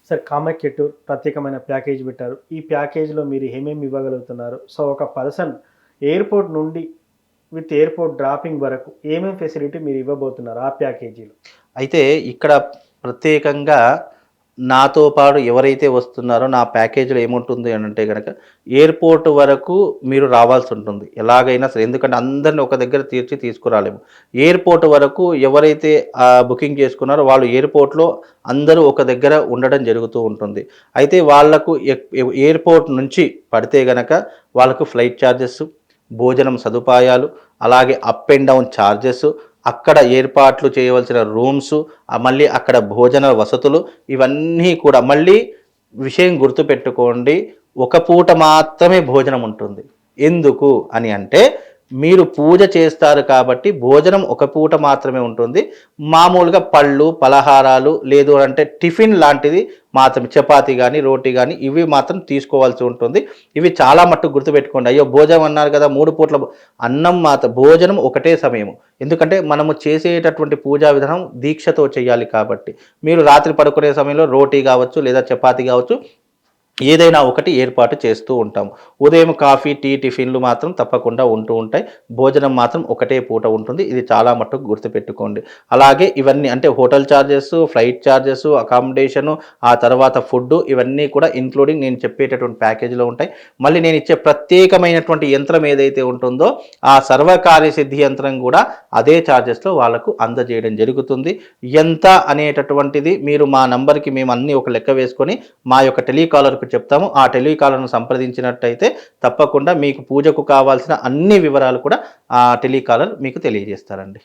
Sir Kamakhya tour ప్రత్యేకమైన package పెట్టారు. ఈ ప్యాకేజ్‌లో మీరు ఏమేమి ఇవ్వగలుగుతున్నారు? సో, ఒక పర్సన్ ఎయిర్‌పోర్ట్ నుండి విత్ ఎయిర్‌పోర్ట్ డ్రాపింగ్ వరకు ఏమేం ఫెసిలిటీ మీరు ఇవ్వబోతున్నారు ఆ ప్యాకేజీలో? అయితే ఇక్కడ ప్రత్యేకంగా నాతో పాటు ఎవరైతే వస్తున్నారో నా ప్యాకేజ్‌లో ఏముంటుంది అనంటే గనక ఎయిర్‌పోర్ట్ వరకు మీరు రావాల్సుంటుంది. ఎలాగైనా సరే. ఎందుకంటే అందరిని ఒక దగ్గర తీసుకురాలేము. ఎయిర్‌పోర్ట్ వరకు ఎవరైతే బుకింగ్ చేసుకున్నారో వాళ్ళు ఎయిర్‌పోర్ట్‌లో అందరూ ఒక దగ్గర ఉండడం జరుగుతూ ఉంటుంది. అయితే వాళ్ళకు ఎయిర్‌పోర్ట్ నుంచి పడితే గనక వాళ్ళకు ఫ్లైట్ చార్జెస్, భోజనం సదుపాయాలు, అలాగే అప్ అండ్ డౌన్ చార్జెస్, అక్కడ ఏర్పాట్లు చేయవలసిన రూమ్సు, మళ్ళీ అక్కడ భోజన వసతులు ఇవన్నీ కూడా మళ్ళీ విషయం గుర్తుపెట్టుకోండి. ఒక పూట మాత్రమే భోజనం ఉంటుంది. ఎందుకు అని అంటే మీరు పూజ చేస్తారు కాబట్టి భోజనం ఒక పూట మాత్రమే ఉంటుంది. మామూలుగా పళ్ళు, పలహారాలు లేదు అంటే టిఫిన్ లాంటిది మాత్రమే చపాతీ గానీ, రోటీ గానీ ఇవి మాత్రం తీసుకోవాల్సి ఉంటుంది. ఇవి చాలా మట్టుకు గుర్తుపెట్టుకోండి. అయ్యో! భోజనం అన్నారు కదా! 3 పూట్ల అన్నం భోజనం ఒకటే సమయము. ఎందుకంటే మనము చేసేటటువంటి పూజా విధానం దీక్షతో చేయాలి కాబట్టి. మీరు రాత్రి పడుకునే సమయంలో రోటీ గావచ్చు, లేదా చపాతీ గావచ్చు ఏదైనా ఒకటి ఏర్పాటు చేస్తూ ఉంటాం. ఉదయం కాఫీ, టీ, టిఫిన్‌లు మాత్రం తప్పకుండా ఉంటూ ఉంటాయి. భోజనం మాత్రం ఒకటే పూట ఉంటుంది. ఇది చాలా మట్టుకు గుర్తుపెట్టుకోండి. అలాగే ఇవన్నీ అంటే hotel charges, flight charges, accommodation, ఆ తర్వాత ఫుడ్డు ఇవన్నీ కూడా ఇంక్లూడింగ్ నేను చెప్పేటటువంటి ప్యాకేజ్‌లో ఉంటాయి. మళ్ళీ నేను ఇచ్చే ప్రత్యేకమైనటువంటి యంత్రం ఏదైతే ఉంటుందో ఆ సర్వకార్య సిద్ధి యంత్రం కూడా అదే చార్జెస్‌లో వాళ్ళకు అందజేయడం జరుగుతుంది. ఎంత అనేటటువంటిది మీరు మా నంబర్‌కి మేము అన్నీ ఒక లెక్క వేసుకొని మా యొక్క టెలికాలర్‌కు చెప్తాము. ఆ టెలికాలర్‌ను సంప్రదించినట్టయితే తప్పకుండా మీకు పూజకు కావాల్సిన అన్ని వివరాలు కూడా ఆ టెలికాలర్ మీకు తెలియజేస్తారండి.